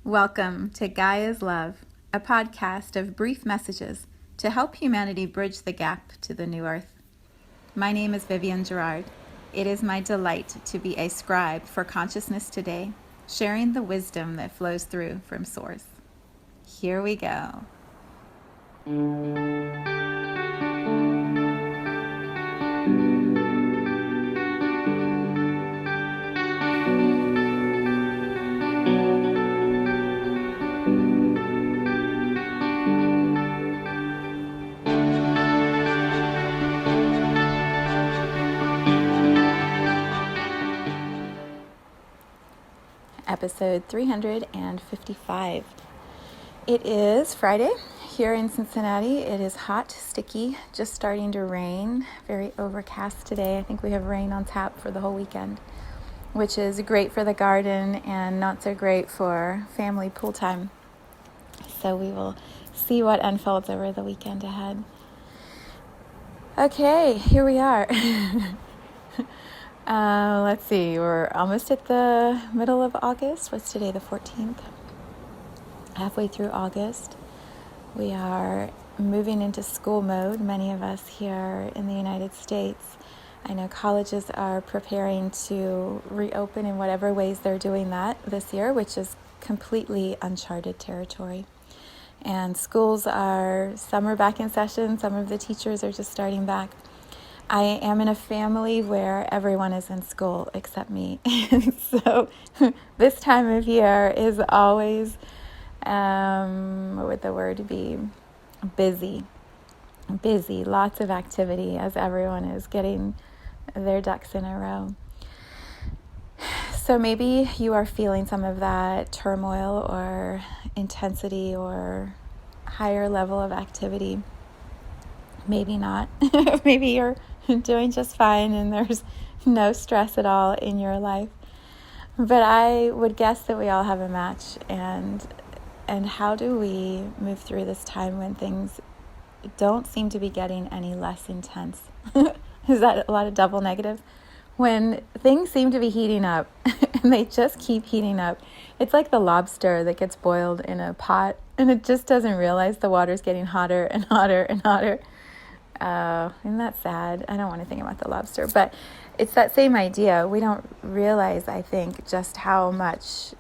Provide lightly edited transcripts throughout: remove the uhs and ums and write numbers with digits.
Welcome to Gaia's Love, a podcast of brief messages to help humanity bridge the gap to the new earth. My name is Vivienne Gerard. It is my delight to be a scribe for consciousness today, sharing the wisdom that flows through from Source. Here we go. Episode 355. It is Friday here in Cincinnati. It is hot, sticky, just starting to rain. Very overcast today. I think we have rain on tap for the whole weekend, which is great for the garden and not so great for family pool time. So we will see what unfolds over the weekend ahead. Okay, here we are. Let's see, we're almost at the middle of August. What's today, the 14th? Halfway through August. We are moving into school mode, many of us here in the United States. I know colleges are preparing to reopen in whatever ways they're doing that this year, which is completely uncharted territory. And schools some are back in session, some of the teachers are just starting back. I am in a family where everyone is in school except me. So this time of year is always, what would the word be? Busy, lots of activity as everyone is getting their ducks in a row. So maybe you are feeling some of that turmoil or intensity or higher level of activity. Maybe not. Maybe you're doing just fine and there's no stress at all in your life. But I would guess that we all have a match. And how do we move through this time when things don't seem to be getting any less intense? Is that a lot of double negatives? When things seem to be heating up and they just keep heating up, it's like the lobster that gets boiled in a pot and it just doesn't realize the water's getting hotter and hotter and hotter. Isn't that sad? I don't want to think about the lobster, but it's that same idea. We don't realize, I think, just how much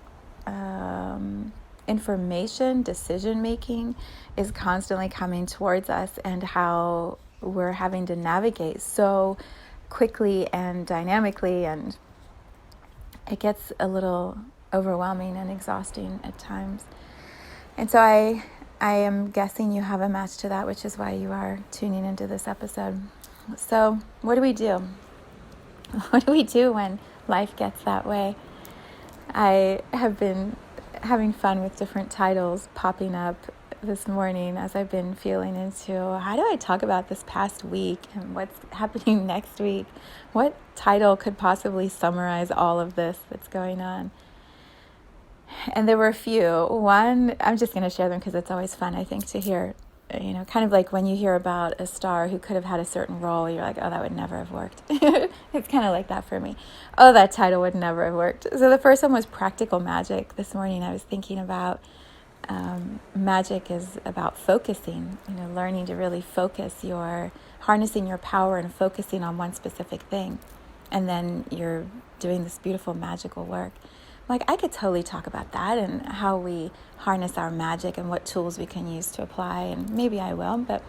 information, decision-making is constantly coming towards us and how we're having to navigate so quickly and dynamically, and it gets a little overwhelming and exhausting at times. And so I am guessing you have a match to that, which is why you are tuning into this episode. So what do we do? What do we do when life gets that way? I have been having fun with different titles popping up this morning as I've been feeling into how do I talk about this past week and what's happening next week? What title could possibly summarize all of this that's going on? And there were a few. One, I'm just going to share them because it's always fun, I think, to hear, kind of like when you hear about a star who could have had a certain role, you're like, oh, that would never have worked. It's kind of like that for me. Oh, that title would never have worked. So the first one was practical magic. This morning I was thinking about magic is about focusing, learning to really focus harnessing your power and focusing on one specific thing. And then you're doing this beautiful magical work. Like, I could totally talk about that and how we harness our magic and what tools we can use to apply, and maybe I will. But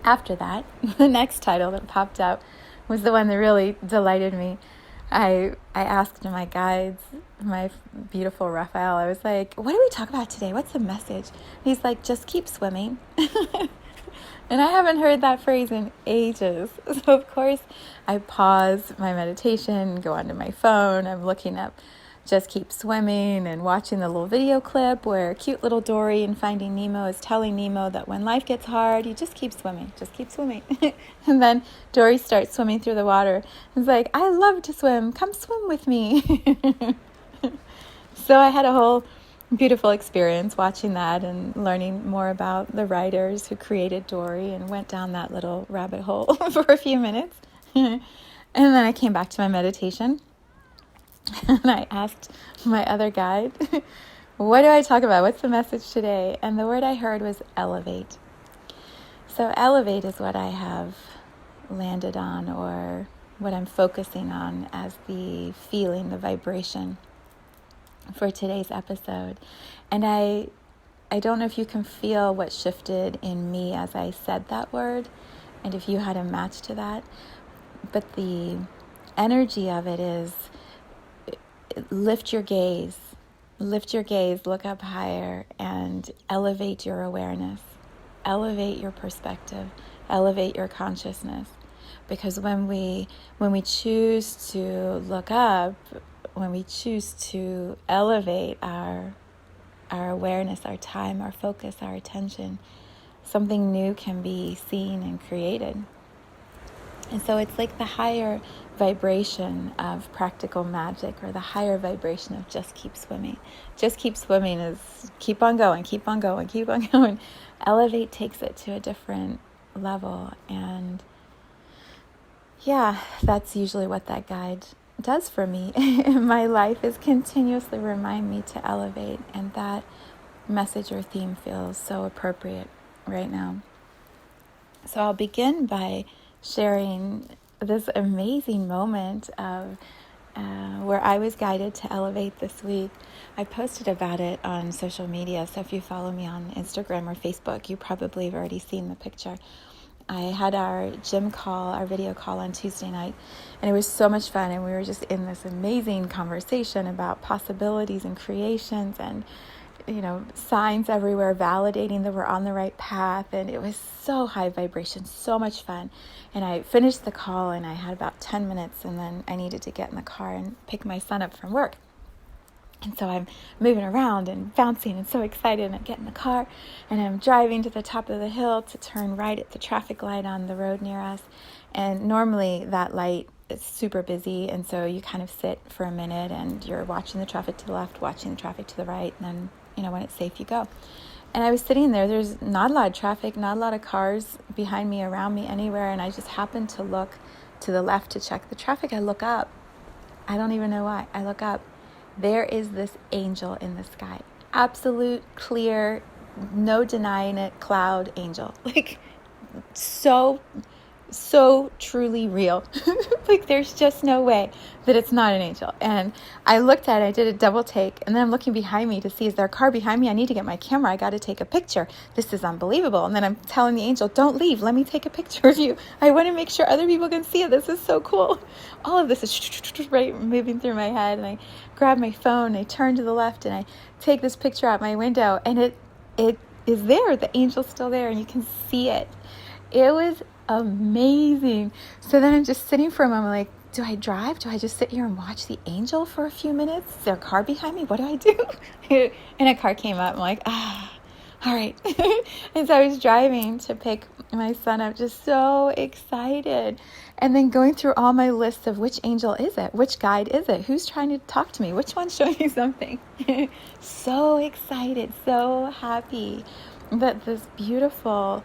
after that, the next title that popped up was the one that really delighted me. I asked my guides, my beautiful Raphael, I was like, what do we talk about today? What's the message? He's like, just keep swimming. And I haven't heard that phrase in ages. So, of course, I pause my meditation, go onto my phone. I'm looking up Just Keep Swimming and watching the little video clip where cute little Dory in Finding Nemo is telling Nemo that when life gets hard, you just keep swimming, just keep swimming. And then Dory starts swimming through the water. It's like, I love to swim. Come swim with me. So I had a whole beautiful experience watching that and learning more about the writers who created Dory and went down that little rabbit hole for a few minutes. And then I came back to my meditation and I asked my other guide, what do I talk about? What's the message today? And the word I heard was elevate. So elevate is what I have landed on, or what I'm focusing on as the feeling, the vibration for today's episode. And I don't know if you can feel what shifted in me as I said that word, and if you had a match to that. But the energy of it is lift your gaze, look up higher, and elevate your awareness, elevate your perspective, elevate your consciousness. Because when we choose to look up, when we choose to elevate our awareness, our time, our focus, our attention, something new can be seen and created. And so it's like the higher vibration of practical magic, or the higher vibration of just keep swimming. Just keep swimming is keep on going, keep on going, keep on going. Elevate takes it to a different level. And yeah, that's usually what that guide does for me in my life, is continuously remind me to elevate. And that message or theme feels so appropriate right now. So I'll begin by sharing this amazing moment of where I was guided to elevate this week. I posted about it on social media, so if you follow me on Instagram or Facebook, you probably have already seen the picture. I had our gym call, our video call on Tuesday night, and it was so much fun, and we were just in this amazing conversation about possibilities and creations, and signs everywhere validating that we're on the right path. And it was so high vibration, so much fun. And I finished the call, and I had about 10 minutes, and then I needed to get in the car and pick my son up from work. And so I'm moving around and bouncing and so excited, and I get in the car and I'm driving to the top of the hill to turn right at the traffic light on the road near us. And normally that light is super busy, and so you kind of sit for a minute and you're watching the traffic to the left, watching the traffic to the right, and then when it's safe, you go. And I was sitting there. There's not a lot of traffic, not a lot of cars behind me, around me, anywhere. And I just happened to look to the left to check the traffic. I look up. I don't even know why. I look up. There is this angel in the sky. Absolute, clear, no denying it, cloud angel. Like, so truly real. Like, there's just no way that it's not an angel. And I looked at it, I did a double take, and then I'm looking behind me to see, is there a car behind me? I need to get my camera. I got to take a picture. This is unbelievable. And then I'm telling the angel, don't leave. Let me take a picture of you. I want to make sure other people can see it. This is so cool. All of this is right moving through my head. And I grab my phone, I turn to the left, and I take this picture out my window, and it is there. The angel's still there, and you can see it. It was amazing. So then I'm just sitting for a moment, like, do I drive? Do I just sit here and watch the angel for a few minutes? Is there a car behind me? What do I do? And a car came up. I'm like, all right. And so I was driving to pick my son up, just so excited. And then going through all my lists of which angel is it? Which guide is it? Who's trying to talk to me? Which one's showing me something? So excited, so happy that this beautiful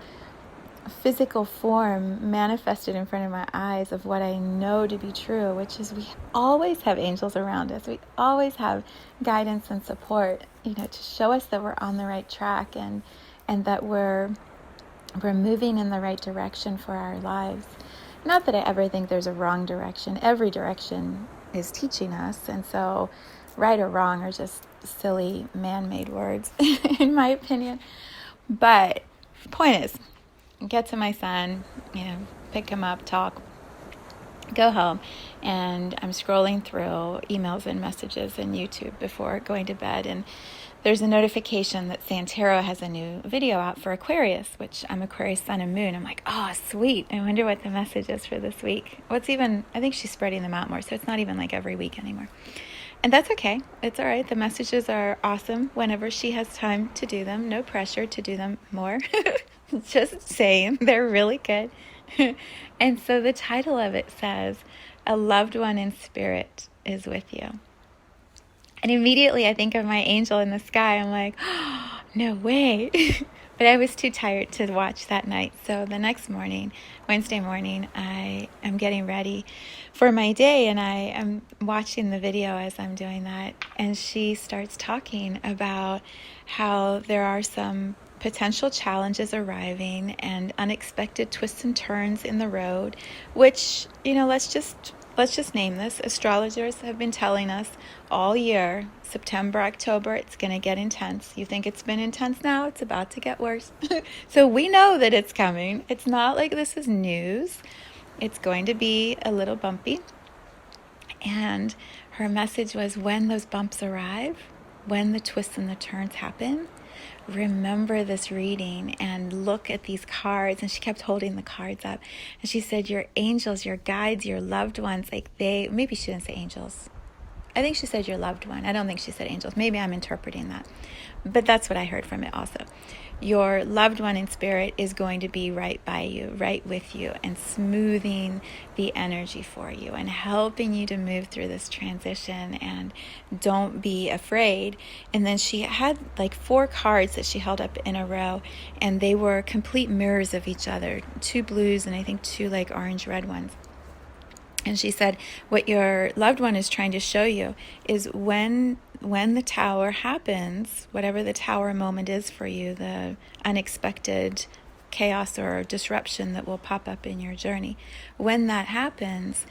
physical form manifested in front of my eyes of what I know to be true, which is we always have angels around us. We always have guidance and support, to show us that we're on the right track, and that we're moving in the right direction for our lives. Not that I ever think there's a wrong direction. Every direction is teaching us, and so right or wrong are just silly man-made words in my opinion. But the point is, get to my son, pick him up, talk, go home, and I'm scrolling through emails and messages and YouTube before going to bed, and there's a notification that Santero has a new video out for Aquarius, which I'm Aquarius Sun and Moon. I'm like, oh, sweet. I wonder what the message is for this week. I think she's spreading them out more, so it's not even like every week anymore. And that's okay. It's all right. The messages are awesome whenever she has time to do them. No pressure to do them more. Just saying, they're really good. And so the title of it says, "A loved one in spirit is with you." And immediately I think of my angel in the sky. I'm like, oh, no way. But I was too tired to watch that night. So the next morning, Wednesday morning, I am getting ready for my day, and I am watching the video as I'm doing that. And she starts talking about how there are some potential challenges arriving and unexpected twists and turns in the road, which, let's just name this. Astrologers have been telling us all year, September, October, it's going to get intense. You think it's been intense now? It's about to get worse. So we know that it's coming. It's not like this is news. It's going to be a little bumpy. And her message was, when those bumps arrive, when the twists and the turns happen, remember this reading and look at these cards. And she kept holding the cards up. And she said, your angels, your guides, your loved ones, maybe she didn't say angels. I think she said your loved one. I don't think she said angels. Maybe I'm interpreting that. But that's what I heard from it also. Your loved one in spirit is going to be right by you, right with you, and smoothing the energy for you and helping you to move through this transition, and don't be afraid. And then she had like 4 cards that she held up in a row, and they were complete mirrors of each other, 2 blues and I think 2 like orange red ones. And she said, what your loved one is trying to show you is when the tower happens, whatever the tower moment is for you, the unexpected chaos or disruption that will pop up in your journey, when that happens,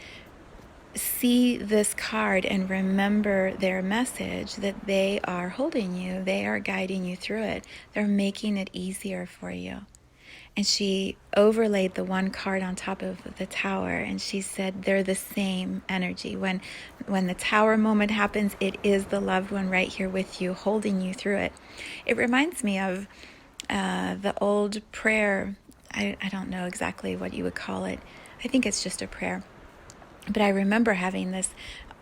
see this card and remember their message, that they are holding you, they are guiding you through it, they're making it easier for you. And she overlaid the 1 card on top of the tower, and she said they're the same energy. When the tower moment happens, it is the loved one right here with you, holding you through it. It reminds me of the old prayer. I don't know exactly what you would call it. I think it's just a prayer. But I remember having this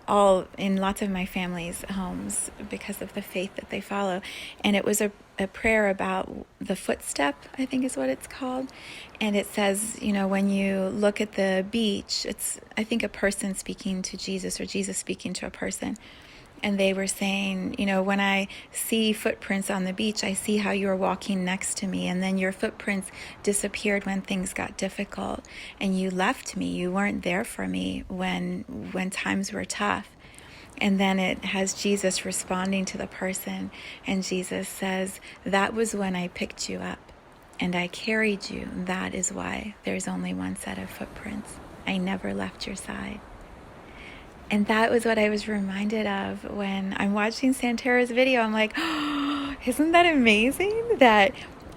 all in lots of my family's homes because of the faith that they follow. And it was a prayer about the footstep, I think is what it's called. And it says, when you look at the beach, it's, I think, a person speaking to Jesus or Jesus speaking to a person. And they were saying, when I see footprints on the beach, I see how you were walking next to me. And then your footprints disappeared when things got difficult. And you left me. You weren't there for me when times were tough. And then it has Jesus responding to the person. And Jesus says, that was when I picked you up and I carried you. That is why there's only 1 set of footprints. I never left your side. And that was what I was reminded of when I'm watching Santara's video. I'm like, oh, isn't that amazing that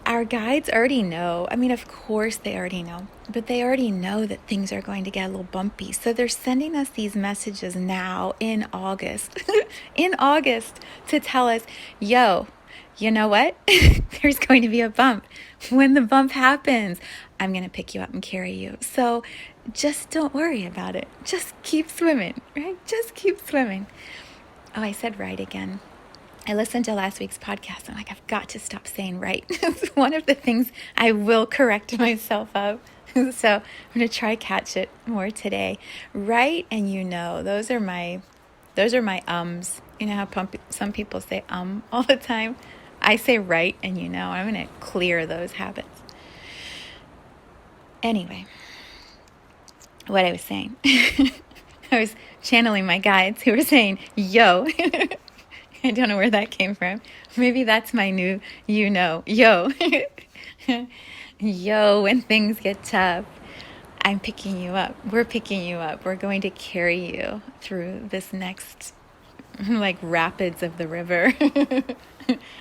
our guides already know? I mean, of course they already know, but they already know that things are going to get a little bumpy. So they're sending us these messages now in August, to tell us, yo, you know what? There's going to be a bump. When the bump happens, I'm going to pick you up and carry you. So just don't worry about it. Just keep swimming, right? Just keep swimming. Oh, I said right again. I listened to last week's podcast. I'm like, I've got to stop saying right. It's one of the things I will correct myself of. So I'm going to try catch it more today. Right and those are my ums. You know how some people say all the time? I say right and I'm going to clear those habits. Anyway, what I was saying. I was channeling my guides who were saying, yo. I don't know where that came from. Maybe that's my new, yo. Yo, when things get tough, I'm picking you up. We're picking you up. We're going to carry you through this next, rapids of the river.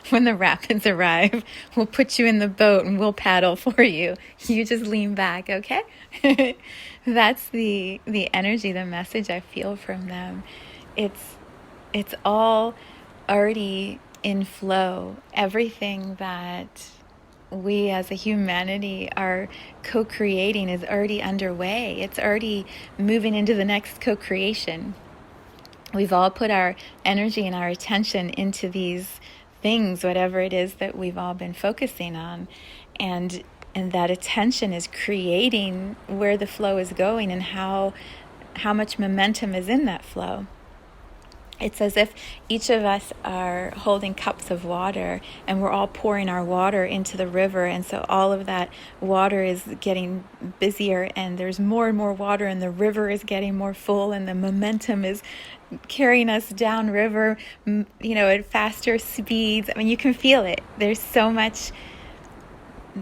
When the rapids arrive, we'll put you in the boat and we'll paddle for you. You just lean back, okay? That's the energy, the message I feel from them. It's all already in flow. Everything that we as a humanity are co-creating is already underway. It's already moving into the next co-creation. We've all put our energy and our attention into these things, whatever it is that we've all been focusing on. And that attention is creating where the flow is going and how much momentum is in that flow. It's as if each of us are holding cups of water, and we're all pouring our water into the river. And so all of that water is getting busier, and there's more and more water, and the river is getting more full, and the momentum is carrying us downriver, at faster speeds. I mean, you can feel it. There's so much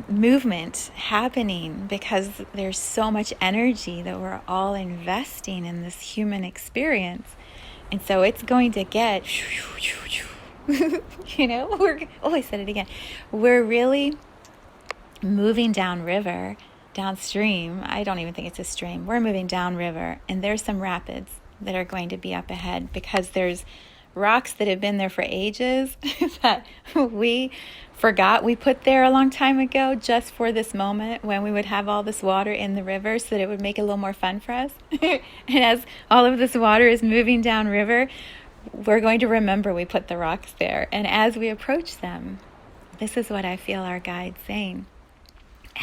movement happening because there's so much energy that we're all investing in this human experience. And so it's going to get, I said it again. We're really moving downstream. I don't even think it's a stream. We're moving downriver, and there's some rapids that are going to be up ahead because there's rocks that have been there for ages that we forgot we put there a long time ago just for this moment when we would have all this water in the river so that it would make it a little more fun for us. And as all of this water is moving downriver, we're going to remember we put the rocks there. And as we approach them, this is what I feel our guide's saying.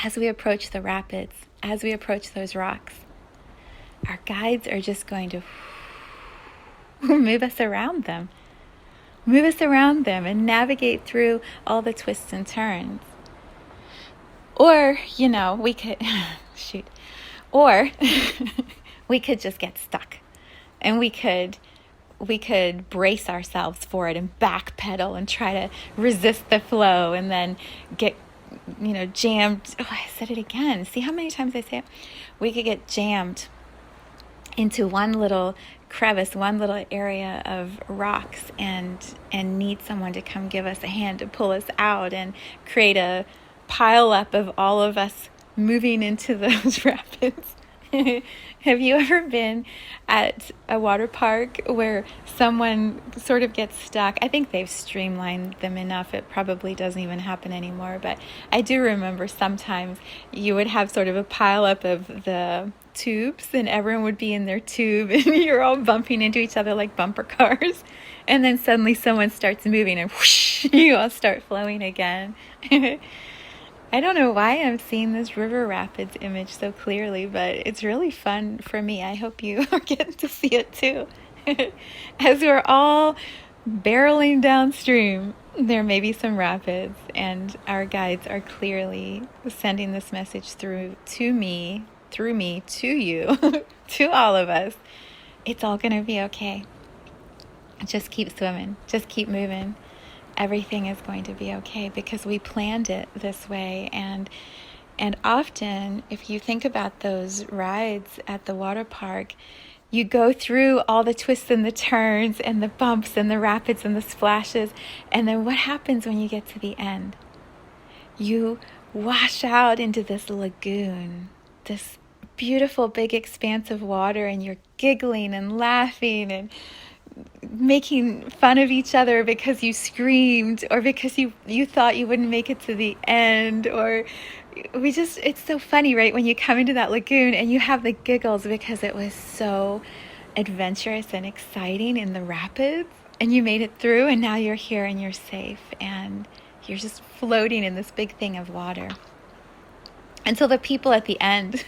As we approach the rapids, as we approach those rocks, our guides are just going to move us around them and navigate through all the twists and turns. Or, we could, or we could just get stuck, and we could brace ourselves for it and backpedal and try to resist the flow and then get, jammed. Oh, I said it again. See how many times I say it? We could get jammed into one little crevice, one little area of rocks, and need someone to come give us a hand to pull us out and create a pile up of all of us moving into those rapids. Have you ever been at a water park where someone sort of gets stuck? I think they've streamlined them enough it probably doesn't even happen anymore, but I do remember sometimes you would have sort of a pile up of the tubes, and everyone would be in their tube, and you're all bumping into each other like bumper cars, and then suddenly someone starts moving and whoosh, you all start flowing again. I don't know why I'm seeing this river rapids image so clearly, but it's really fun for me. I hope you are getting to see it too. As we're all barreling downstream, there may be some rapids, and our guides are clearly sending this message through me, to you, to all of us. It's all going to be okay. Just keep swimming. Just keep moving. Everything is going to be okay because we planned it this way. And often, if you think about those rides at the water park, you go through all the twists and the turns and the bumps and the rapids and the splashes. And then what happens when you get to the end? You wash out into this lagoon, this beautiful big expanse of water, and you're giggling and laughing and making fun of each other because you screamed, or because you thought you wouldn't make it to the end, or it's so funny, right? When you come into that lagoon and you have the giggles because it was so adventurous and exciting in the rapids, and you made it through, and now you're here and you're safe and you're just floating in this big thing of water. Until the people at the end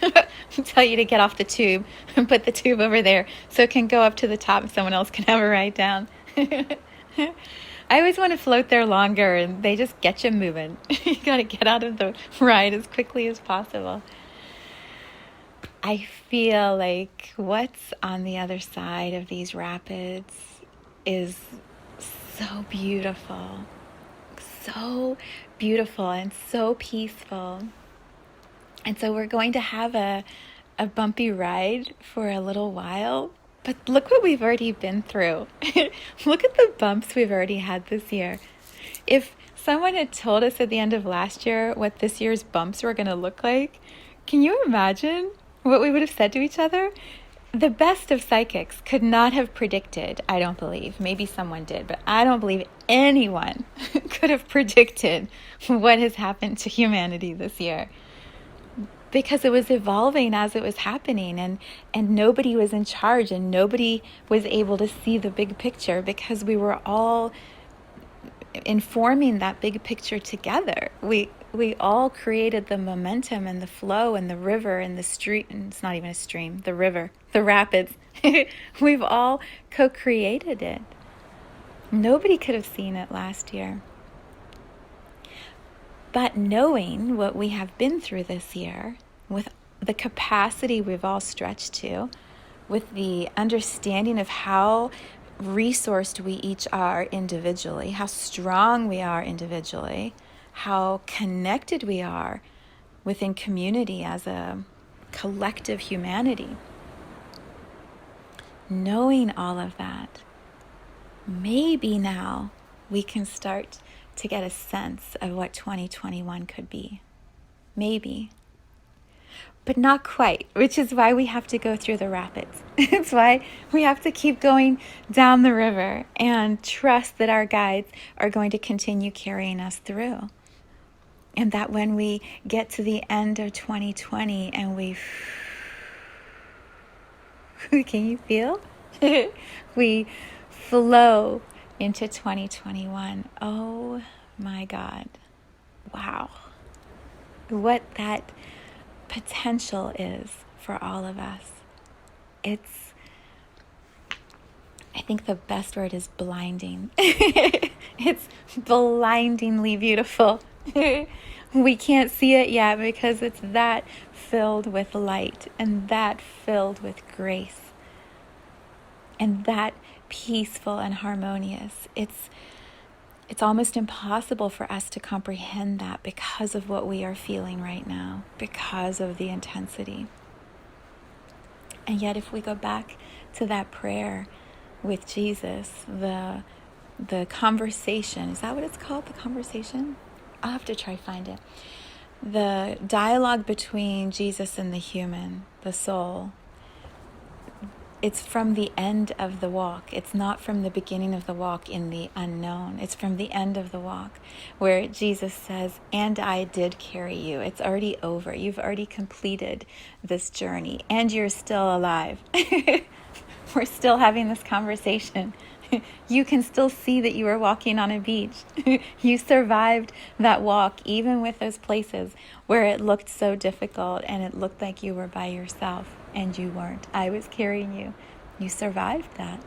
tell you to get off the tube and put the tube over there so it can go up to the top and someone else can have a ride down. I always want to float there longer, and they just get you moving. You got to get out of the ride as quickly as possible. I feel like what's on the other side of these rapids is so beautiful and so peaceful. And so we're going to have a bumpy ride for a little while, but look what we've already been through. Look at the bumps we've already had this year. If someone had told us at the end of last year what this year's bumps were going to look like, can you imagine what we would have said to each other? The best of psychics could not have predicted, I don't believe. Maybe someone did, but I don't believe anyone could have predicted what has happened to humanity this year. Because it was evolving as it was happening, and nobody was in charge, and nobody was able to see the big picture because we were all informing that big picture together. We all created the momentum and the flow and the river and the street, and it's not even a stream, the river, the rapids. We've all co-created it. Nobody could have seen it last year. But knowing what we have been through this year, with the capacity we've all stretched to, with the understanding of how resourced we each are individually, how strong we are individually, how connected we are within community as a collective humanity. Knowing all of that, maybe now we can start to get a sense of what 2021 could be. Maybe. But not quite, which is why we have to go through the rapids. It's why we have to keep going down the river and trust that our guides are going to continue carrying us through. And that when we get to the end of 2020 and can you feel? We flow into 2021. Oh my God. Wow. What that potential is for all of us. I think the best word is blinding. It's blindingly beautiful. We can't see it yet because it's that filled with light and that filled with grace and that peaceful and harmonious. It's almost impossible for us to comprehend that because of what we are feeling right now, because of the intensity. And yet if we go back to that prayer with Jesus, the conversation, is that what it's called? The conversation? I'll have to try find it. The dialogue between Jesus and the human, the soul, it's from the end of the walk. It's not from the beginning of the walk in the unknown. It's from the end of the walk where Jesus says, and I did carry you. It's already over. You've already completed this journey and you're still alive. We're still having this conversation. You can still see that you were walking on a beach. You survived that walk, even with those places where it looked so difficult and it looked like you were by yourself, and you weren't. I was carrying you. You survived that.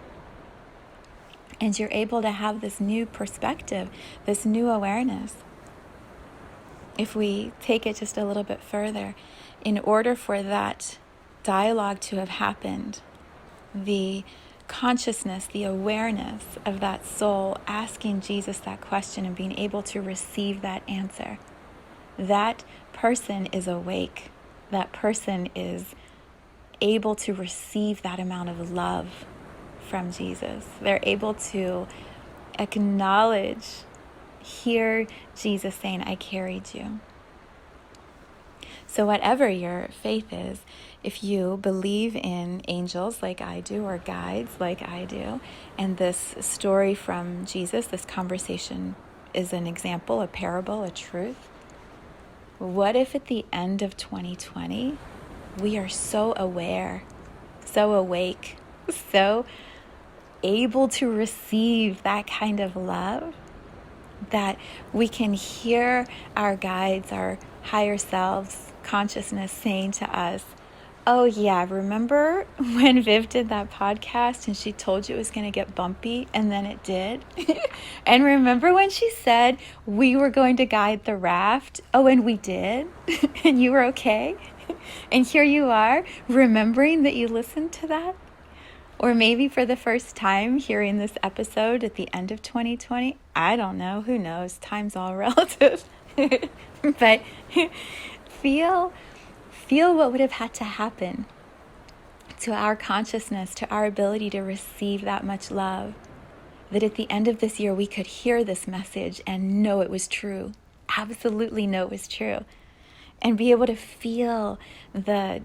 And you're able to have this new perspective, this new awareness. If we take it just a little bit further, in order for that dialogue to have happened, the consciousness, the awareness of that soul asking Jesus that question and being able to receive that answer, that person is awake. That person is able to receive that amount of love from Jesus. They're able to acknowledge, hear Jesus saying, I carried you. So whatever your faith is, if you believe in angels like I do, or guides like I do, and this story from Jesus, this conversation is an example, a parable, a truth, what if at the end of 2020, we are so aware, so awake, so able to receive that kind of love that we can hear our guides, our higher selves, consciousness saying to us, oh yeah, remember when Viv did that podcast and she told you it was going to get bumpy and then it did? And remember when she said we were going to guide the raft? Oh, and we did? And you were okay? And here you are remembering that you listened to that? Or maybe for the first time hearing this episode at the end of 2020. I don't know. Who knows? Time's all relative. But feel what would have had to happen to our consciousness, to our ability to receive that much love, that at the end of this year we could hear this message and know it was true. Absolutely know it was true. And be able to feel the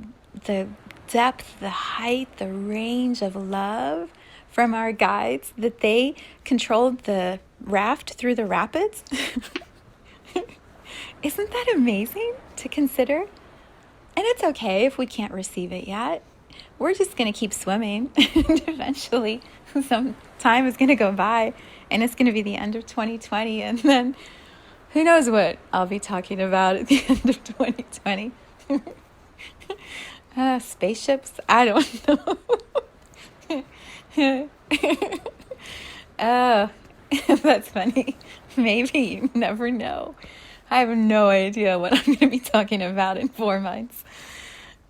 depth, the height, the range of love from our guides, that they controlled the raft through the rapids. Isn't that amazing to consider? And it's okay if we can't receive it yet. We're just going to keep swimming. And eventually, some time is going to go by. And it's going to be the end of 2020. And then who knows what I'll be talking about at the end of 2020. Spaceships? I don't know. That's funny. Maybe, you never know. I have no idea what I'm going to be talking about in 4 months.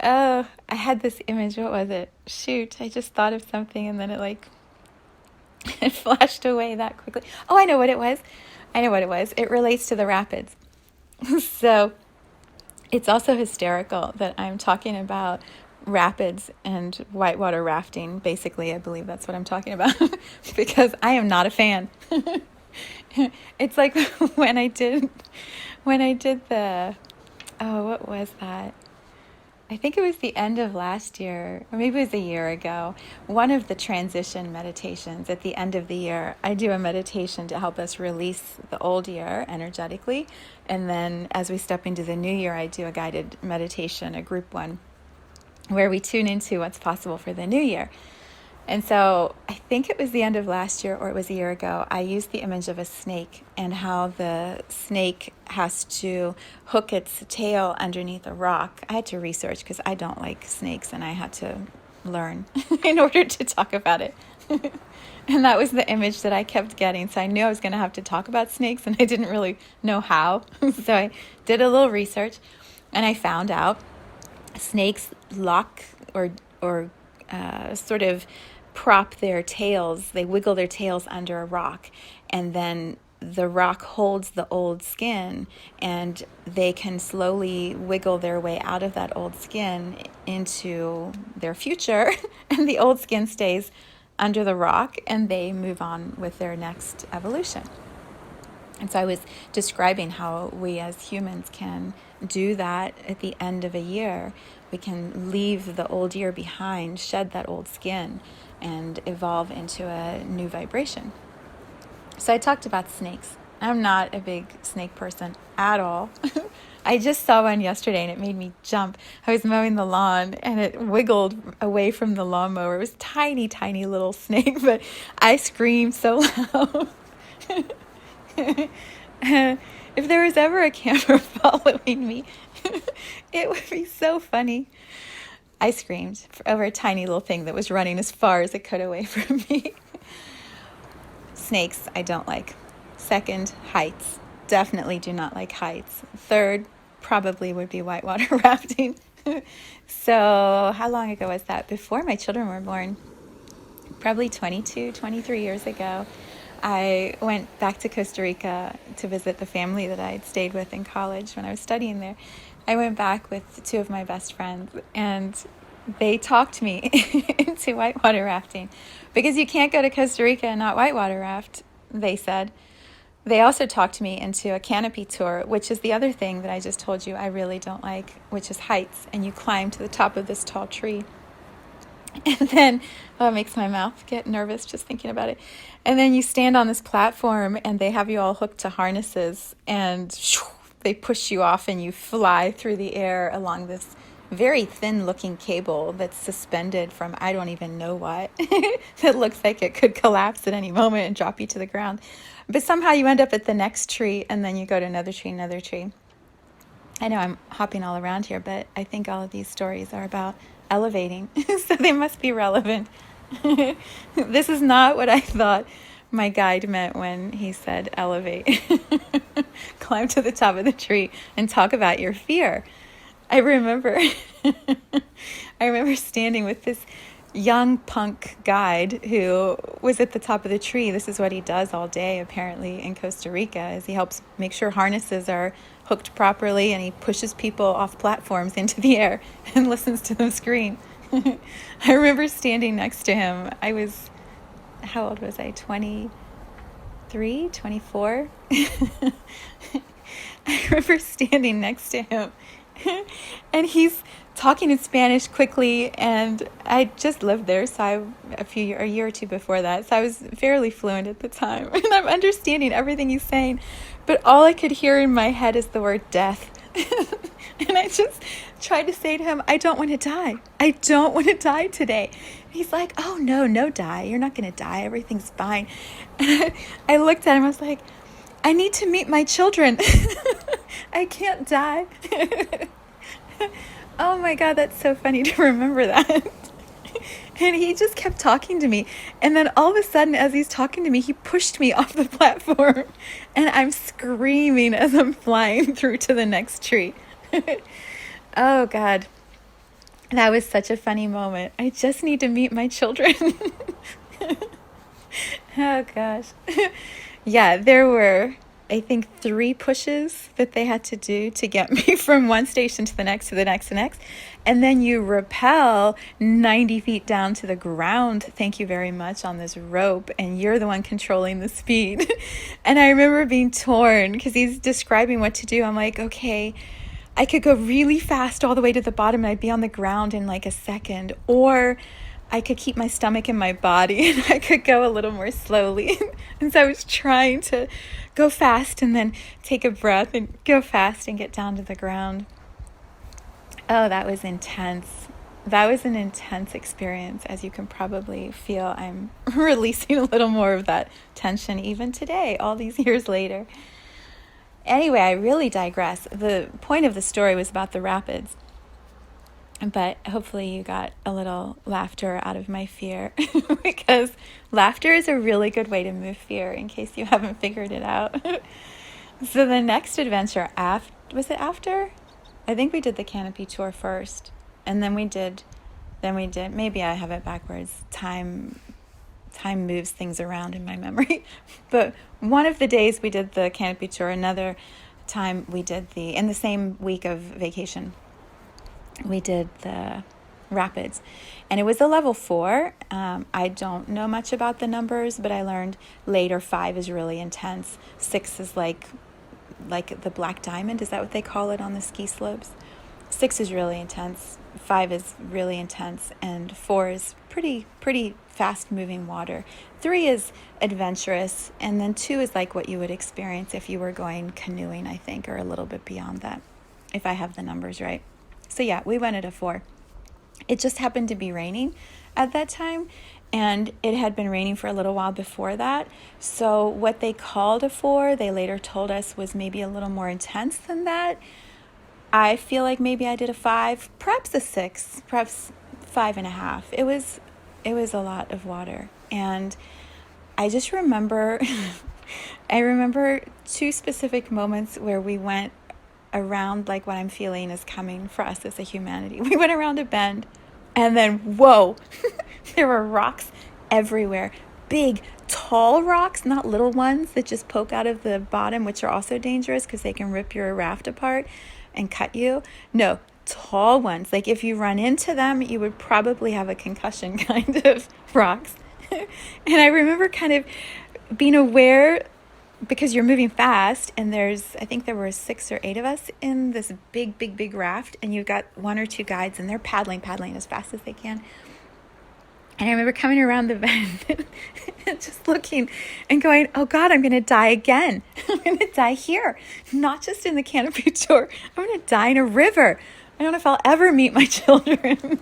Oh, I had this image. What was it? Shoot, I just thought of something and then it flashed away that quickly. Oh, I know what it was. It relates to the rapids. So it's also hysterical that I'm talking about rapids and whitewater rafting. Basically, I believe that's what I'm talking about because I am not a fan. It's like when I did the, oh, what was that? I think it was the end of last year, or maybe it was a year ago. One of the transition meditations at the end of the year, I do a meditation to help us release the old year energetically. And then as we step into the new year, I do a guided meditation, a group one, where we tune into what's possible for the new year. And so I think it was the end of last year or it was a year ago, I used the image of a snake and how the snake has to hook its tail underneath a rock. I had to research because I don't like snakes and I had to learn in order to talk about it. And that was the image that I kept getting. So I knew I was going to have to talk about snakes and I didn't really know how. So I did a little research and I found out snakes lock or sort of prop their tails, they wiggle their tails under a rock, and then the rock holds the old skin, and they can slowly wiggle their way out of that old skin into their future, and the old skin stays under the rock, and they move on with their next evolution. And so I was describing how we as humans can do that at the end of a year. We can leave the old year behind, shed that old skin, and evolve into a new vibration. So I talked about snakes. I'm not a big snake person at all. I just saw one yesterday and it made me jump. I was mowing the lawn and it wiggled away from the lawnmower. It was tiny, tiny little snake, but I screamed so loud. If there was ever a camera following me, it would be so funny. I screamed over a tiny little thing that was running as far as it could away from me. Snakes, I don't like. Second, heights. Definitely do not like heights. Third, probably would be whitewater rafting. So how long ago was that? Before my children were born. Probably 22, 23 years ago. I went back to Costa Rica to visit the family that I had stayed with in college when I was studying there. I went back with two of my best friends, and they talked me into whitewater rafting because you can't go to Costa Rica and not whitewater raft, they said. They also talked me into a canopy tour, which is the other thing that I just told you I really don't like, which is heights, and you climb to the top of this tall tree. And then, oh, it makes my mouth get nervous just thinking about it. And then you stand on this platform and they have you all hooked to harnesses and they push you off and you fly through the air along this very thin looking cable that's suspended from I don't even know what. That looks like it could collapse at any moment and drop you to the ground. But somehow you end up at the next tree and then you go to another tree, another tree. I know I'm hopping all around here, but I think all of these stories are about elevating, so they must be relevant. This is not what I thought my guide meant when he said elevate. Climb to the top of the tree and talk about your fear. I remember standing with this young punk guide who was at the top of the tree. This is what he does all day apparently in Costa Rica, is he helps make sure harnesses are hooked properly, and he pushes people off platforms into the air and listens to them scream. I remember standing next to him. I was, how old was I? 23, 24? I remember standing next to him and he's talking in Spanish quickly, and I just lived there, so a year or two before that, so I was fairly fluent at the time, and I'm understanding everything he's saying, but all I could hear in my head is the word death. And I just tried to say to him, I don't want to die. I don't want to die today. And he's like, oh, no die. You're not going to die. Everything's fine. And I looked at him. I was like, I need to meet my children. I can't die. Oh my God, that's so funny to remember that. And he just kept talking to me. And then all of a sudden, as he's talking to me, he pushed me off the platform. And I'm screaming as I'm flying through to the next tree. Oh, God. That was such a funny moment. I just need to meet my children. Oh, gosh. Yeah, there were, I think, 3 pushes that they had to do to get me from one station to the next, to the next, to the next. And then you rappel 90 feet down to the ground, thank you very much, on this rope. And you're the one controlling the speed. And I remember being torn because he's describing what to do. I'm like, okay, I could go really fast all the way to the bottom and I'd be on the ground in like a second. Or I could keep my stomach in my body and I could go a little more slowly. And so I was trying to go fast and then take a breath and go fast and get down to the ground. Oh, that was intense. That was an intense experience. As you can probably feel, I'm releasing a little more of that tension even today, all these years later. Anyway, I really digress. The point of the story was about the rapids. But hopefully you got a little laughter out of my fear because laughter is a really good way to move fear, in case you haven't figured it out. So the next adventure, was it after? I think we did the canopy tour first, and then we did, maybe I have it backwards. Time moves things around in my memory. But one of the days we did the canopy tour, another time we did in the same week of vacation, we did the rapids, and it was a level 4. I don't know much about the numbers, but I learned later 5 is really intense. 6 is like the black diamond. Is that what they call it on the ski slopes? 6 is really intense. 5 is really intense, and 4 is pretty fast moving water. 3 is adventurous, and then 2 is like what you would experience if you were going canoeing, I think, or a little bit beyond that, if I have the numbers right. So yeah, we went at a 4. It just happened to be raining at that time, and it had been raining for a little while before that. So what they called a 4, they later told us, was maybe a little more intense than that. I feel like maybe I did a 5, perhaps a 6, perhaps 5.5. It was a lot of water. And I just remember, I remember 2 specific moments where we went around like what I'm feeling is coming for us as a humanity. We went around a bend, and then, whoa, there were rocks everywhere. Big, tall rocks, not little ones that just poke out of the bottom, which are also dangerous because they can rip your raft apart and cut you. No, tall ones. Like if you run into them, you would probably have a concussion kind of rocks. And I remember kind of being aware, because you're moving fast, and I think there were 6 or 8 of us in this big raft, and you've got 1 or 2 guides, and they're paddling as fast as they can. And I remember coming around the bend and just looking and going, oh God, I'm going to die again. I'm going to die here, not just in the canopy tour. I'm going to die in a river. I don't know if I'll ever meet my children.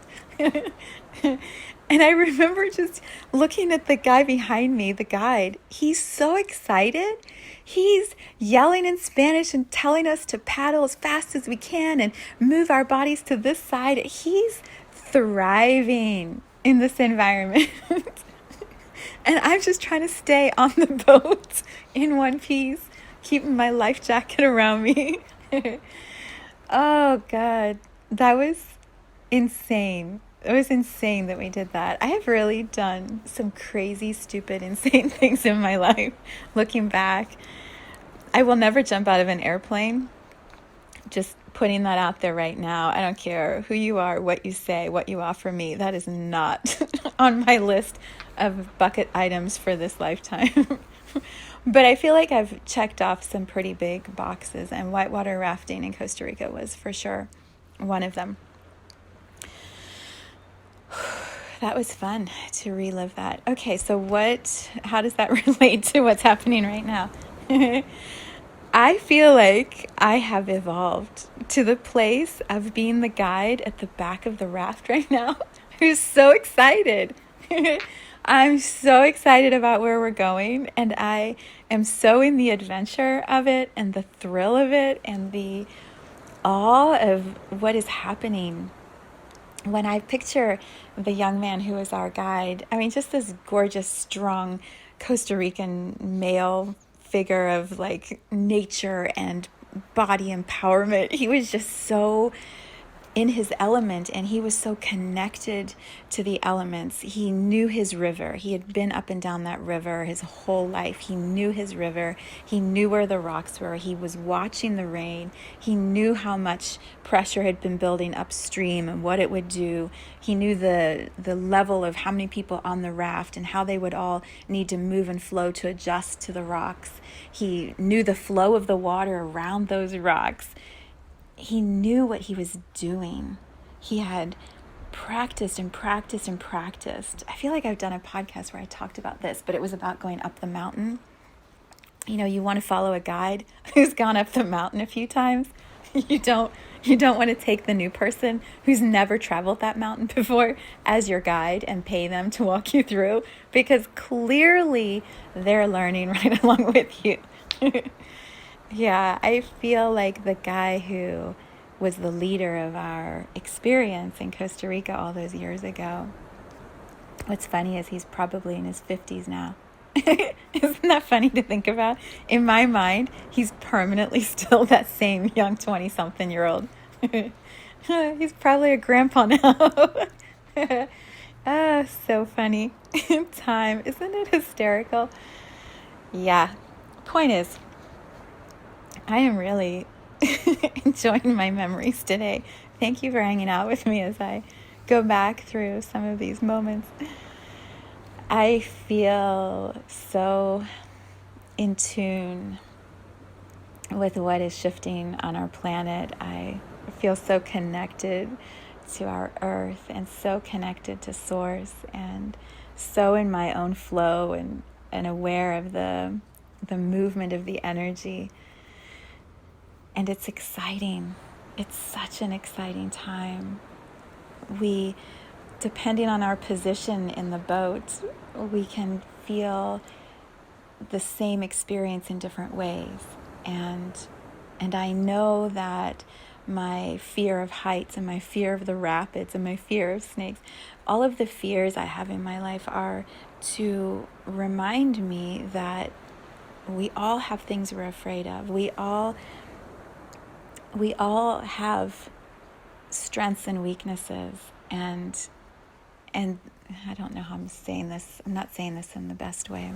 And I remember just looking at the guy behind me, the guide. He's so excited. He's yelling in Spanish and telling us to paddle as fast as we can and move our bodies to this side. He's thriving in this environment. And I'm just trying to stay on the boat in one piece, keeping my life jacket around me. Oh, God. That was insane. It was insane that we did that. I have really done some crazy, stupid, insane things in my life. Looking back, I will never jump out of an airplane. Just putting that out there right now. I don't care who you are, what you say, what you offer me. That is not on my list of bucket items for this lifetime. But I feel like I've checked off some pretty big boxes, and whitewater rafting in Costa Rica was for sure one of them. That was fun to relive that. Okay, so how does that relate to what's happening right now? I feel like I have evolved to the place of being the guide at the back of the raft right now, who's so excited. I'm so excited about where we're going, and I am so in the adventure of it and the thrill of it and the awe of what is happening. when I picture the young man who was our guide, I mean, just this gorgeous, strong Costa Rican male figure of like nature and body empowerment. He was just so in his element, and he was so connected to the elements. He knew his river. He had been up and down that river his whole life. He knew his river. He knew where the rocks were. He was watching the rain. He knew how much pressure had been building upstream and what it would do. He knew the level of how many people on the raft and how they would all need to move and flow to adjust to the rocks. He knew the flow of the water around those rocks. He knew what he was doing. He had practiced and practiced and practiced. I feel like I've done a podcast where I talked about this, but it was about going up the mountain. You know, you want to follow a guide who's gone up the mountain a few times. You don't want to take the new person who's never traveled that mountain before as your guide and pay them to walk you through, because clearly they're learning right along with you. Yeah, I feel like the guy who was the leader of our experience in Costa Rica all those years ago. What's funny is he's probably in his 50s now. Isn't that funny to think about? In my mind, he's permanently still that same young 20-something-year-old. He's probably a grandpa now. Ah, so funny. Time, isn't it hysterical? Yeah. Point is, I am really enjoying my memories today. Thank you for hanging out with me as I go back through some of these moments. I feel so in tune with what is shifting on our planet. I feel so connected to our earth and so connected to source and so in my own flow and aware of the movement of the energy. And it's exciting. It's such an exciting time. We, depending on our position in the boat, we can feel the same experience in different ways. And I know that my fear of heights and my fear of the rapids and my fear of snakes, all of the fears I have in my life are to remind me that we all have things we're afraid of. We all have strengths and weaknesses, and I don't know how I'm saying this. I'm not saying this in the best way.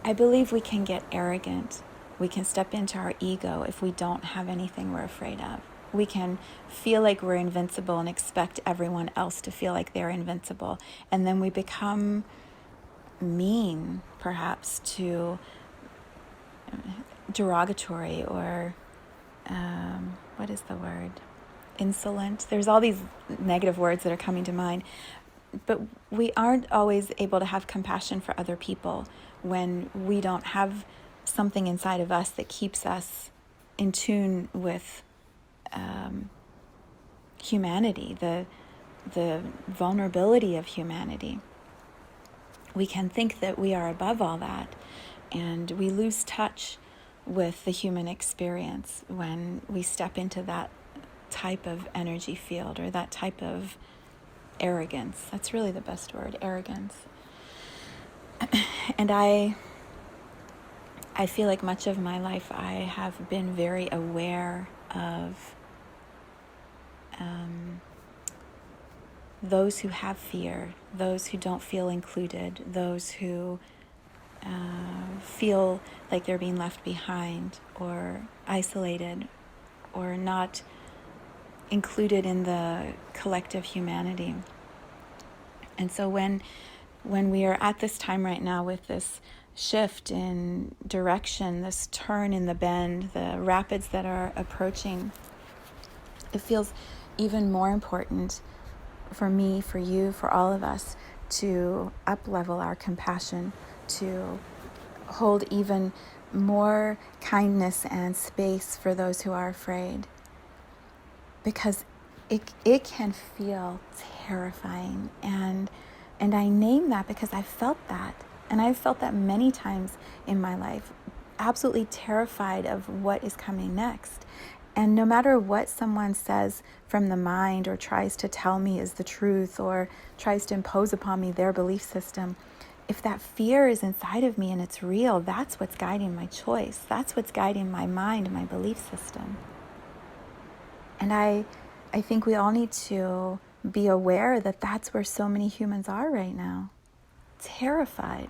I believe we can get arrogant. We can step into our ego if we don't have anything we're afraid of. We can feel like we're invincible and expect everyone else to feel like they're invincible. And then we become mean, perhaps, to derogatory or what is the word? Insolent. There's all these negative words that are coming to mind. But we aren't always able to have compassion for other people when we don't have something inside of us that keeps us in tune with humanity, the vulnerability of humanity. We can think that we are above all that, and we lose touch with the human experience when we step into that type of energy field or that type of arrogance. That's really the best word, arrogance. And I feel like much of my life I have been very aware of those who have fear, those who don't feel included, those who feel like they're being left behind or isolated or not included in the collective humanity. And so when we are at this time right now with this shift in direction, this turn in the bend, the rapids that are approaching, it feels even more important for me, for you, for all of us to up-level our compassion, to hold even more kindness and space for those who are afraid. Because it can feel terrifying. And I name that because I've felt that. And I've felt that many times in my life, absolutely terrified of what is coming next. And no matter what someone says from the mind or tries to tell me is the truth or tries to impose upon me their belief system, if that fear is inside of me and it's real, that's what's guiding my choice. That's what's guiding my mind, my belief system. And I think we all need to be aware that that's where so many humans are right now. Terrified.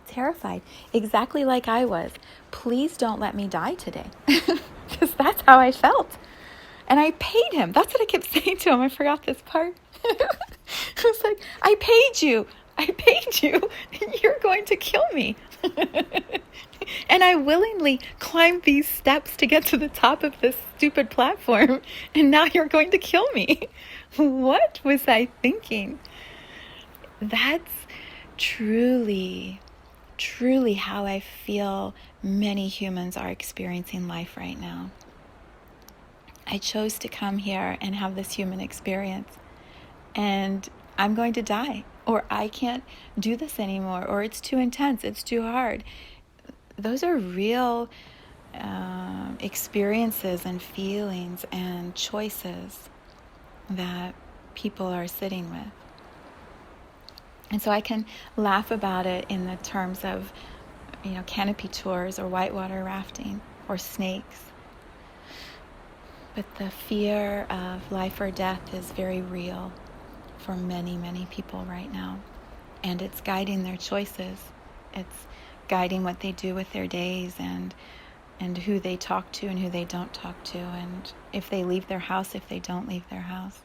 Terrified. Exactly like I was. Please don't let me die today. Because that's how I felt. And I paid him. That's what I kept saying to him. I forgot this part. I was like, I paid you. I paid you. You're going to kill me. And I willingly climbed these steps to get to the top of this stupid platform. And now you're going to kill me. What was I thinking? That's truly how I feel many humans are experiencing life right now. I chose to come here and have this human experience, and I'm going to die, or I can't do this anymore, or it's too intense, it's too hard. Those are real experiences and feelings and choices that people are sitting with. And so I can laugh about it in the terms of, canopy tours or whitewater rafting or snakes. But the fear of life or death is very real for many, many people right now. And it's guiding their choices. It's guiding what they do with their days and who they talk to and who they don't talk to, and if they leave their house, if they don't leave their house.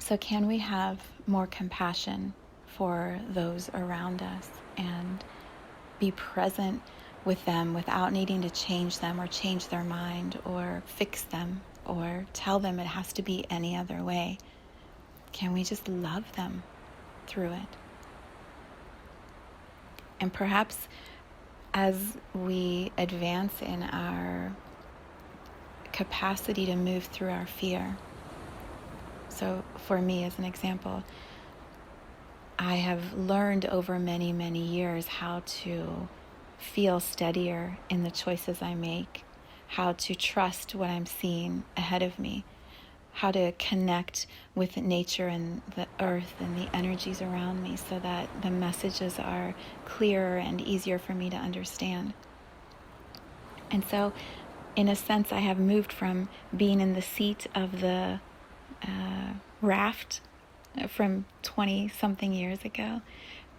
So can we have more compassion for those around us and be present with them without needing to change them or change their mind or fix them or tell them it has to be any other way? Can we just love them through it? And perhaps as we advance in our capacity to move through our fear. So for me, as an example, I have learned over many, many years how to feel steadier in the choices I make, how to trust what I'm seeing ahead of me, how to connect with nature and the earth and the energies around me so that the messages are clearer and easier for me to understand. And so, in a sense, I have moved from being in the seat of the raft from 20-something years ago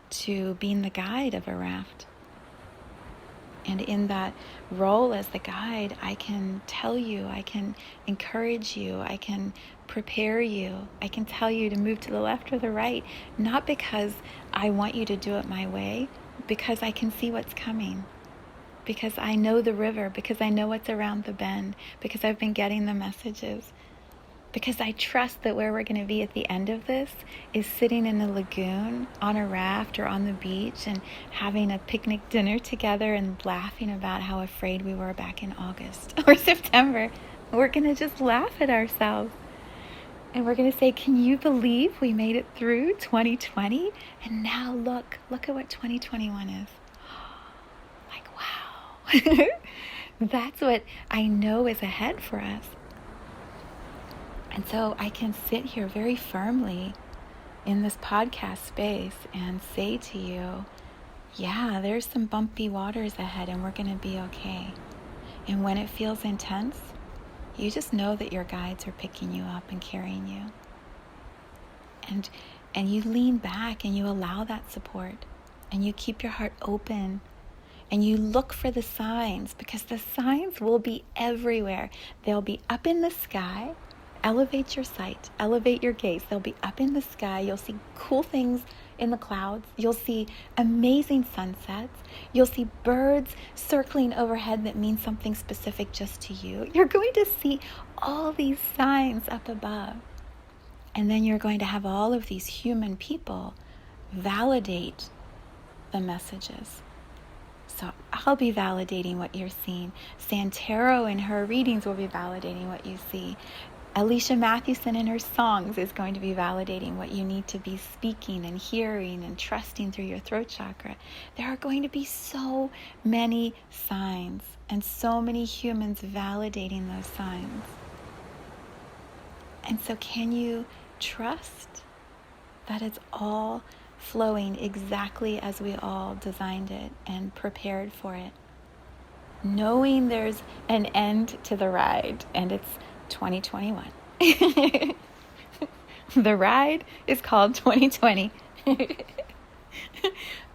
to being the guide of a raft. And in that role as the guide, I can tell you, I can encourage you, I can prepare you, I can tell you to move to the left or the right, not because I want you to do it my way, because I can see what's coming, because I know the river, because I know what's around the bend, because I've been getting the messages. Because I trust that where we're going to be at the end of this is sitting in a lagoon, on a raft, or on the beach, and having a picnic dinner together and laughing about how afraid we were back in August or September. We're going to just laugh at ourselves. And we're going to say, can you believe we made it through 2020? And now look at what 2021 is. Like, wow. That's what I know is ahead for us. And so I can sit here very firmly in this podcast space and say to you, yeah, there's some bumpy waters ahead and we're going to be okay. And when it feels intense, you just know that your guides are picking you up and carrying you. And you lean back and you allow that support and you keep your heart open and you look for the signs, because the signs will be everywhere. They'll be up in the sky. Elevate your sight, elevate your gaze. They'll be up in the sky. You'll see cool things in the clouds. You'll see amazing sunsets. You'll see birds circling overhead that mean something specific just to you. You're going to see all these signs up above. And then you're going to have all of these human people validate the messages. So I'll be validating what you're seeing. Santero in her readings will be validating what you see. Alicia Mathewson in her songs is going to be validating what you need to be speaking and hearing and trusting through your throat chakra. There are going to be so many signs and so many humans validating those signs. And so can you trust that it's all flowing exactly as we all designed it and prepared for it? Knowing there's an end to the ride, and it's 2021. The ride is called 2020.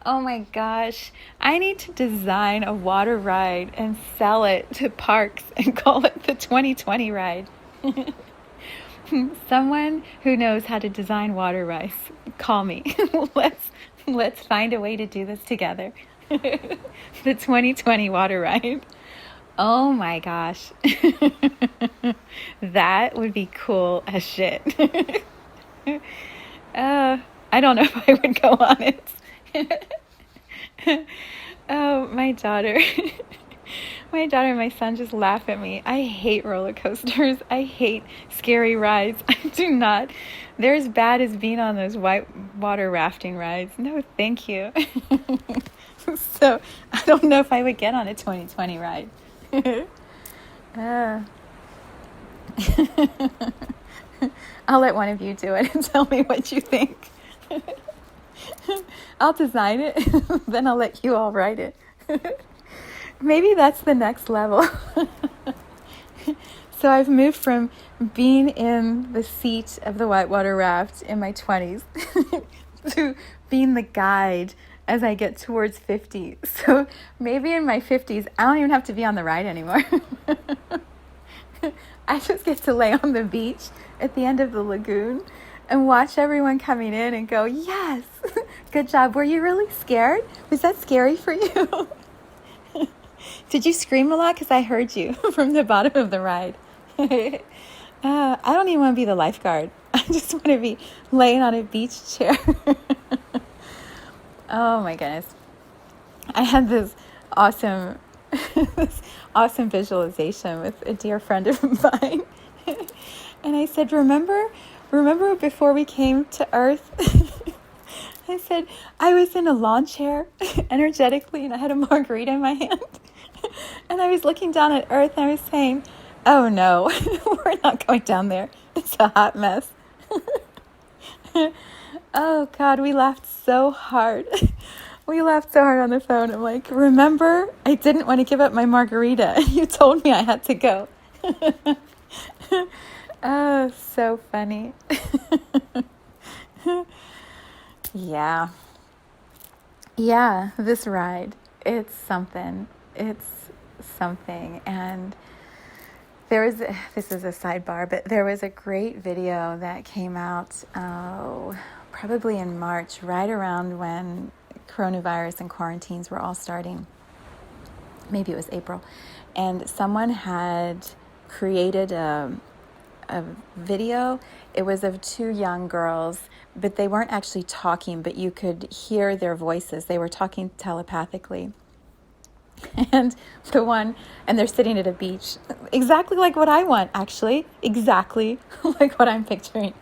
Oh my gosh. I need to design a water ride and sell it to parks and call it the 2020 ride. Someone who knows how to design water rides, call me. Let's find a way to do this together. The 2020 water ride. Oh my gosh. That would be cool as shit. I don't know if I would go on it. Oh, my daughter. My daughter and my son just laugh at me. I hate roller coasters. I hate scary rides. I do not. They're as bad as being on those white water rafting rides. No, thank you. So I don't know if I would get on a 2020 ride. I'll let one of you do it and tell me what you think. I'll design it, then I'll let you all write it. Maybe that's the next level. So I've moved from being in the seat of the whitewater raft in my 20s to being the guide as I get towards 50. So maybe in my 50s, I don't even have to be on the ride anymore. I just get to lay on the beach at the end of the lagoon and watch everyone coming in and go, yes, good job. Were you really scared? Was that scary for you? Did you scream a lot? Because I heard you from the bottom of the ride. I don't even want to be the lifeguard. I just want to be laying on a beach chair. Oh my goodness. I had this awesome visualization with a dear friend of mine. And I said, remember before we came to Earth? I said, I was in a lawn chair energetically and I had a margarita in my hand. And I was looking down at Earth and I was saying, oh no, we're not going down there. It's a hot mess. Oh God, we laughed so hard. We laughed so hard on the phone. I'm like, remember, I didn't want to give up my margarita. You told me I had to go. Oh, so funny. Yeah. Yeah, this ride, it's something. And this is a sidebar, but there was a great video that came out, probably in March, right around when coronavirus and quarantines were all starting. Maybe it was April. And someone had created a video. It was of two young girls, but they weren't actually talking, but you could hear their voices. They were talking telepathically. And they're sitting at a beach, exactly like what I want, actually, exactly like what I'm picturing.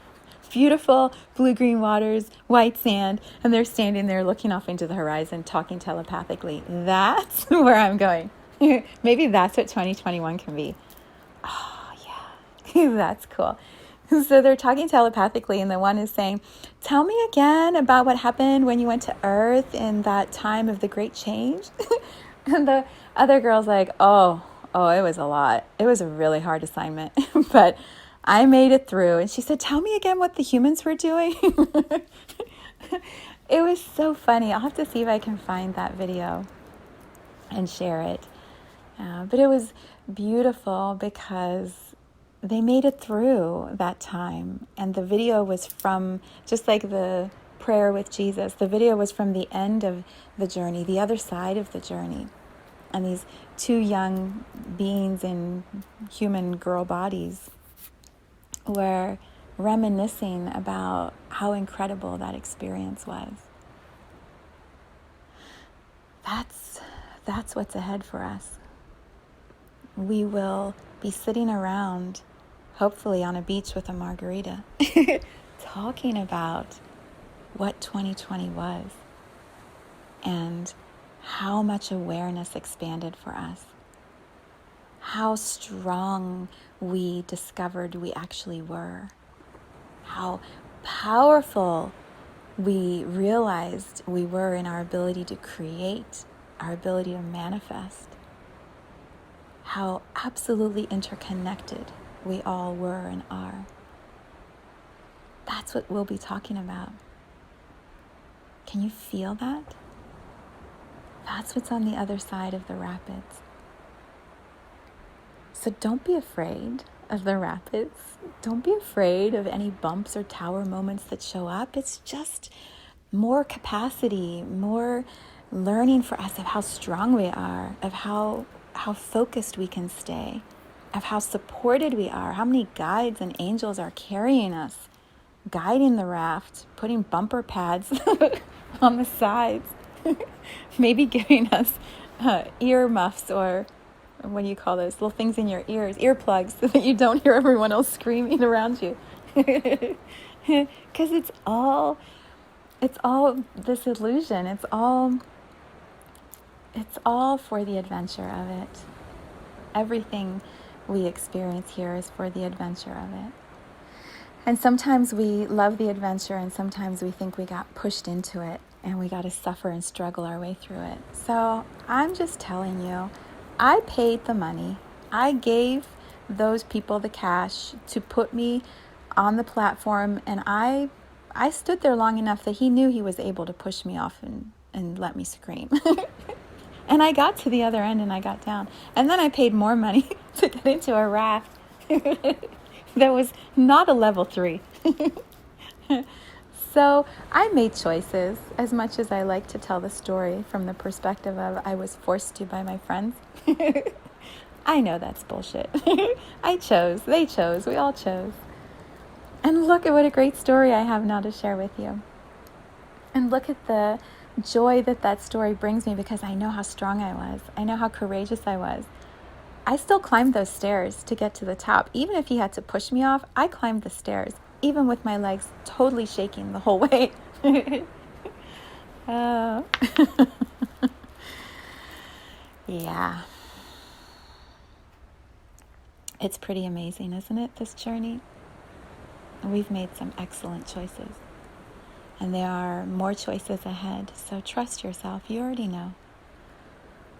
Beautiful blue-green waters, white sand, and they're standing there looking off into the horizon, talking telepathically. That's where I'm going. Maybe that's what 2021 can be. Oh, yeah, that's cool. So they're talking telepathically, and the one is saying, tell me again about what happened when you went to Earth in that time of the Great Change. And the other girl's like, oh, it was a lot. It was a really hard assignment, but I made it through. And she said, tell me again what the humans were doing. It was so funny. I'll have to see if I can find that video and share it. But it was beautiful because they made it through that time. And the video was from, just like the prayer with Jesus, the video was from the end of the journey, the other side of the journey. And these two young beings in human girl bodies were reminiscing about how incredible that experience was. That's what's ahead for us. We will be sitting around hopefully on a beach with a margarita, talking about what 2020 was and how much awareness expanded for us, how strong we discovered we actually were, how powerful we realized we were in our ability to create, our ability to manifest, how absolutely interconnected we all were and are. That's what we'll be talking about. Can you feel that? That's what's on the other side of the rapids. So don't be afraid of the rapids. Don't be afraid of any bumps or tower moments that show up. It's just more capacity, more learning for us of how strong we are, of how focused we can stay, of how supported we are, how many guides and angels are carrying us, guiding the raft, putting bumper pads on the sides, maybe giving us ear muffs, or what do you call those little things in your ears, earplugs, so that you don't hear everyone else screaming around you. Because it's all this illusion. It's all for the adventure of it. Everything we experience here is for the adventure of it. And sometimes we love the adventure, and sometimes we think we got pushed into it and we got to suffer and struggle our way through it. So I'm just telling you, I paid the money. I gave those people the cash to put me on the platform, and I stood there long enough that he knew he was able to push me off and let me scream. And I got to the other end and I got down. And then I paid more money to get into a raft that was not a level 3. So I made choices. As much as I like to tell the story from the perspective of I was forced to by my friends, I know that's bullshit. I chose. They chose. We all chose. And look at what a great story I have now to share with you. And look at the joy that story brings me, because I know how strong I was. I know how courageous I was. I still climbed those stairs to get to the top. Even if he had to push me off, I climbed the stairs, even with my legs totally shaking the whole way. Yeah. It's pretty amazing, isn't it, this journey? We've made some excellent choices. And there are more choices ahead. So trust yourself. You already know.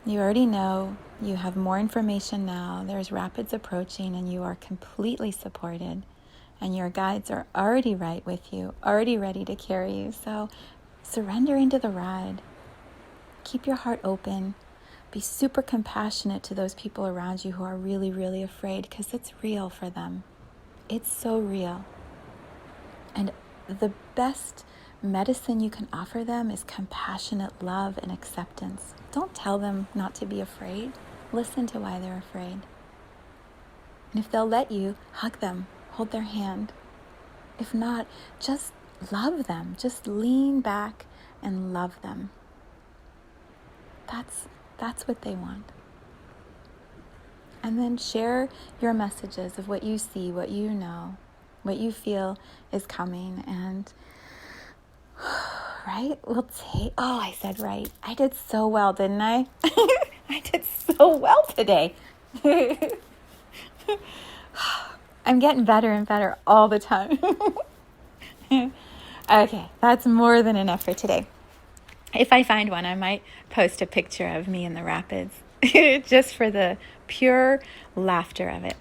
You already know. You have more information now. There's rapids approaching, and you are completely supported. And your guides are already right with you, already ready to carry you. So surrender into the ride. Keep your heart open. Be super compassionate to those people around you who are really, really afraid, because it's real for them. It's so real. And the best medicine you can offer them is compassionate love and acceptance. Don't tell them not to be afraid. Listen to why they're afraid. And if they'll let you, hug them, hold their hand. If not, just love them. Just lean back and love them. That's what they want. And then share your messages of what you see, what you know, what you feel is coming. And right? I said right. I did so well, didn't I? I did so well today. I'm getting better and better all the time. Okay, that's more than enough for today. If I find one, I might post a picture of me in the rapids, just for the pure laughter of it.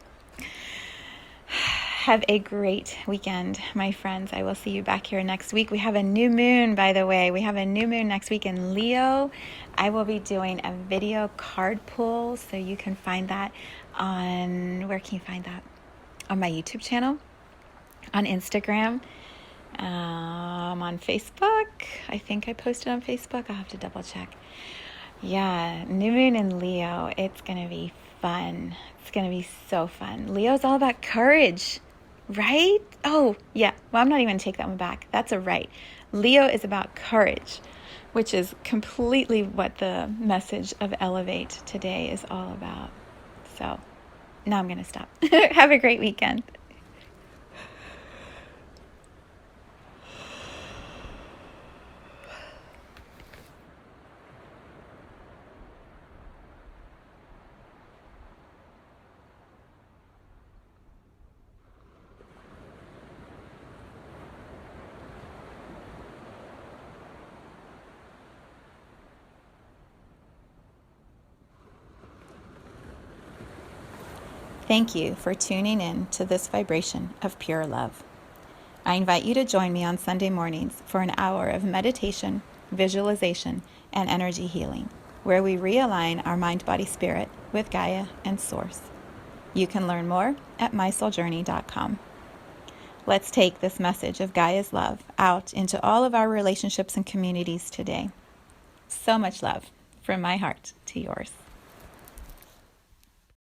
Have a great weekend, my friends. I will see you back here next week. We have a new moon, by the way. We have a new moon next week in Leo. I will be doing a video card pull, so you can find that on, where can you find that? On my YouTube channel, on Instagram, on Facebook. I think I posted on Facebook. I'll have to double check. Yeah, new moon in Leo. It's going to be fun. It's going to be so fun. Leo's all about courage, right? Oh, yeah. Well, I'm not even going to take that one back. That's a right. Leo is about courage, which is completely what the message of Elevate today is all about. So now I'm going to stop. Have a great weekend. Thank you for tuning in to this vibration of pure love. I invite you to join me on Sunday mornings for an hour of meditation, visualization, and energy healing, where we realign our mind, body, spirit with Gaia and Source. You can learn more at mysouljourney.com. Let's take this message of Gaia's love out into all of our relationships and communities today. So much love from my heart to yours.